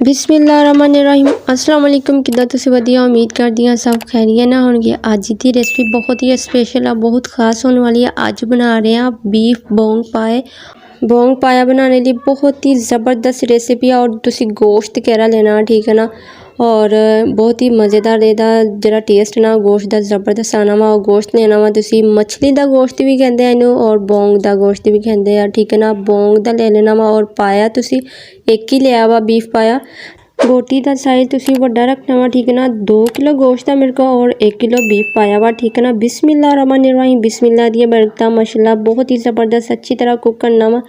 बिस्मिल्लाहिर्रहमानिर्रहीम अस्सलाम वालेकुम। किदा तुसीं वधिया उम्मीद करदी हां सब खैरियत ना होणगे। अज दी रेसिपी बहुत ही स्पेशल है, बहुत खास होने वाली है। अज बना रहे हैं बीफ बोंग पाए। बोंग पाया बनाने लिए बहुत ही ज़बरदस्त रेसिपी है और तुसी गोश्त केरा लेना, ठीक है ना। और बहुत ही मज़ेदार ਇਹਦਾ ਜਿਹੜਾ ਟੇਸਟ ਨਾ ਗੋਸ਼ਤ ਦਾ ਜ਼ਬਰਦਸਤ ਆਣਾ ਵਾ। ਉਹ ਗੋਸ਼ਤ ਲੈਣਾ ਵਾ ਤੁਸੀਂ, ਮੱਛਲੀ ਦਾ ਗੋਸ਼ਤ ਵੀ ਕਹਿੰਦੇ ਆ ਇਹਨੂੰ ਔਰ ਬੋਂਗ ਦਾ ਗੋਸ਼ਤ ਵੀ ਕਹਿੰਦੇ ਆ, ਠੀਕ ਹੈ ਨਾ। ਬੋਂਗ ਦਾ ਲੈ ਲੈਣਾ ਵਾ ਔਰ ਪਾਇਆ ਤੁਸੀਂ ਇੱਕ ਹੀ ਲਿਆ ਵਾ बीफ पाया। बोटी का साइज तुसी वड्डा रखना वा, ठीक है ना। 2 किलो गोश्त है मेरे को और 1 किलो बीफ पाया वा, ठीक है ना। बिस्मिल्लाहिर्रहमानिर्रहीम, बिस्मिल्लाह दी बरकत माशाल्लाह बहुत ही ज़बरदस्त अच्छी तरह कुक करना वा।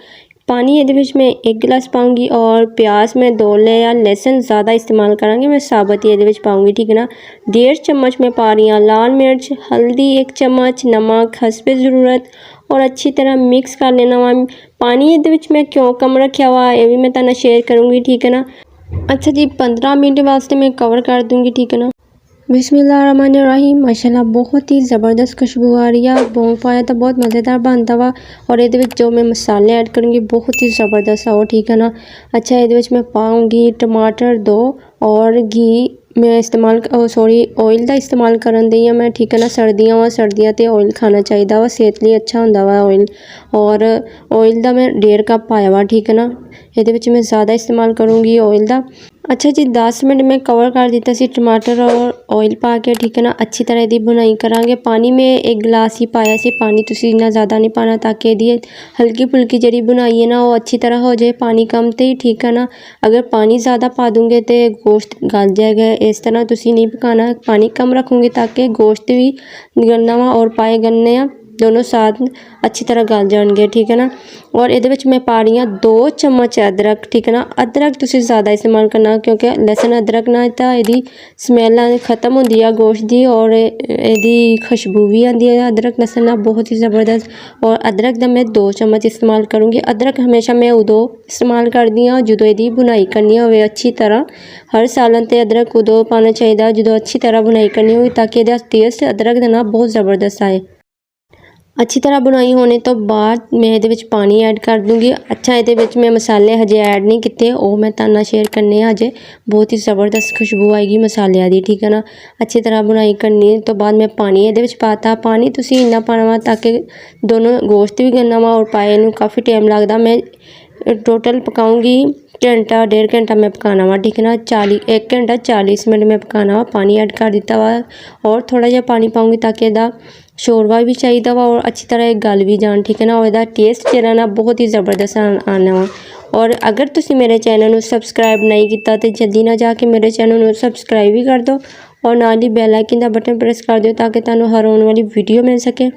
पानी ये मैं 1 गिलास पाऊँगी और प्याज मैं 2 ले या लहसुन ज़्यादा इस्तेमाल करांगे, मैं साबत ये पाऊँगी, ठीक है ना। 1.5 चम्मच मैं पा रही हूँ लाल मिर्च, हल्दी 1 चम्मच, नमक हस्बे ज़रूरत और अच्छी तरह मिक्स कर लेना वा। पानी ये मैं क्यों कम रखा हुआ ये भी मैं तुहानू शेयर करूँगी, ठीक है ना। अच्छा जी, 15 मिनट वास्ते मैं कवर कर दूँगी, ठीक है ना। बिस्मिल्लाहिर्रहमानिर्रहीम, माशाल्लाह बहुत ही ज़बरदस्त खुशबू आ रही है। बोंग पाया तो बहुत मज़ेदार बनता वा और ये जो मैं मसाले ऐड करूँगी बहुत ही ज़बरदस्त है वो, ठीक है ना। अच्छा, ये मैं पाऊँगी टमाटर 2 और घी मैं इस्तेमाल ऑयल का इस्तेमाल करन दी मैं, ठीक है ना। सर्दियाँ वा, सर्दियाँ ते ऑयल खाना चाहिए वा, सेहत लिए अच्छा होंदा वा ऑयल। और ऑयल का मैं 1.5 कप पाया वा, ठीक है ना। ये मैं ज़्यादा इस्तेमाल करूँगी ऑयल का। अच्छा जी, 10 मिनट में कवर कर दिता सी टमाटर और ऑयल पा के, ठीक है ना। अच्छी तरह दी बुनाई करांगे। पानी में 1 गिलास ही पाया सी पानी, तुसी इन्ना ज़्यादा नहीं पाना ताकि ये हल्की फुल्की जी बुनाई है ना वो अच्छी तरह हो जाए। पानी कम ते ही, ठीक है ना। अगर पानी ज़्यादा पा दूँगे तो गोश्त गल जाएगा, इस तरह तुसी नहीं पकाना। पानी कम रखूँगी ताकि गोश्त भी गलना वा और पाए गलने आ, दोनों साथ अच्छी तरह गल जाएंगे, ठीक है ना। और ये मैं पा रही हूँ 2 चम्मच अदरक, ठीक है ना। अदरक तुसी ज़्यादा इस्तेमाल करना क्योंकि लहसुन अदरक ना तो ये स्मैल खत्म होती है गोश्त की और ये खुशबू भी आती है अदरक लहसुन ना बहुत ही ज़बरदस्त। और अदरक का मैं 2 चम्मच इस्तेमाल करूँगी। अदरक हमेशा मैं उदों इस्तेमाल करती हाँ जो ये बुनाई करनी हो अच्छी तरह। हर सालन ते अदरक उदों पाना चाहिए जो अच्छी तरह बुनाई करनी हो ताकि ये टेस्ट अदरक का ना बहुत ज़बरदस्त आए। अच्छी तरह बुनाई होने तो बाद मैं ये पानी ऐड कर दूँगी। अच्छा, ये मैं मसाले हजे ऐड नहीं किए, वो मैं तुहानू शेयर करने हजे। बहुत ही ज़बरदस्त खुशबू आएगी मसालिया की, ठीक है ना। अच्छी तरह बुनाई करनी तो बाद मैं पानी ये पाता। पानी तुसी इन्ना पाना वा ताकि दोनों गोश्त भी गलना वा और पाए नू काफ़ी टाइम लगता। मैं टोटल पकाऊँगी घंटा 1.5 घंटा मैं पकाना वा, ठीक है ना। 1 घंटा 40 मिनट में पकाना वा। पानी ऐड कर दिता वा और थोड़ा जहा पानी पाऊँगी ताकि इहदा शोरबा भी चाहिए वा और अच्छी तरह गल भी जान, ठीक है ना। और इहदा टेस्ट जरा ना बहुत ही ज़बरदस्त आना वा। और अगर तुसी मेरे चैनल को सबसक्राइब नहीं किया तो जल्दी ना जाके मेरे चैनल को सबसक्राइब भी कर दो और नाल ही बैल आइकन का बटन प्रेस कर दो ताकि तुहानू हर आने वाली वीडियो मिल सके।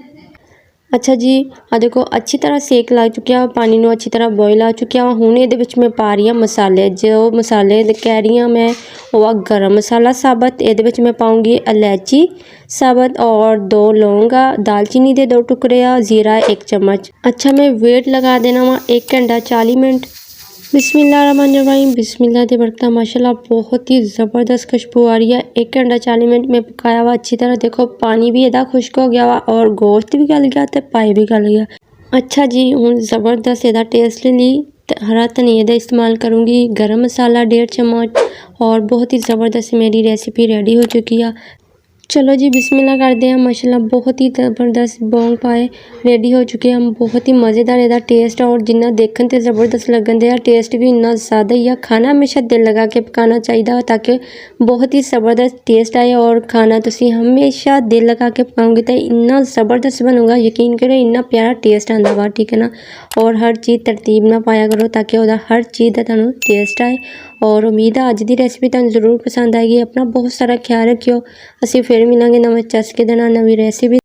अच्छा जी, आ देखो अच्छी तरह सेक ला चुकिया, पानी नू अच्छी तरह बॉयल आ चुकिया। हुण ये मैं पा रही हूँ मसाले, जो मसाले कह रही हूँ मैं वो गरम मसाला साबत, ये मैं पाऊँगी इलायची साबत और 2 लौंगा, दालचीनी के 2 टुकड़े, जीरा 1 चम्मच। अच्छा, मैं वेट लगा देना वा 1 घंटा 40 मिनट। बिस्मिल्लाहिर्रहमानिर्रहीम, बिस्मिल्लाह दी बरकत माशाल्लाह बहुत ही ज़बरदस्त खुशबू आ रही है। 1 घंटा 40 मिनट में पकाया हुआ अच्छी तरह। देखो पानी भी इहदा खुश्क हो गया वा और गोश्त भी गल गया तो पाए भी गल गया। अच्छा जी, हुण ज़बरदस्त इहदा टेस्ट ली हरा धनिया का इस्तेमाल करूँगी, गरम मसाला 1.5 चम्मच और बहुत ही ज़बरदस्त मेरी रेसिपी रेडी हो चुकी है। चलो जी बिस्मिल्लाह करते हैं। माशाल्लाह बहुत ही ज़बरदस्त बोंग पाए रेडी हो चुके हैं। बहुत ही मज़ेदार इहदा टेस्ट है और जिन्ना देखने ते ज़बरदस्त लगन दे टेस्ट भी इन्ना ज़्यादा ही है। खाना हमेशा दिल लगा के पकाना चाहिए ताकि बहुत ही ज़बरदस्त टेस्ट आए और खाना तुसी हमेशा दिल लगा के पकाओगे तो इन्ना ज़बरदस्त बनूगा, यकीन करो इन्ना प्यारा टेस्ट आंदा वा, ठीक है ना। और हर चीज़ तरतीब ना पाया करो ताकि वह हर चीज़ का तुहानू टेस्ट आए। और उम्मीद है अज की रेसिपी तुहानू जरूर पसंद आएगी। अपना बहुत सारा ख्याल रखियो। असीं फिर मिलांगे नवें चस्के दे नाल नवीं रेसिपी।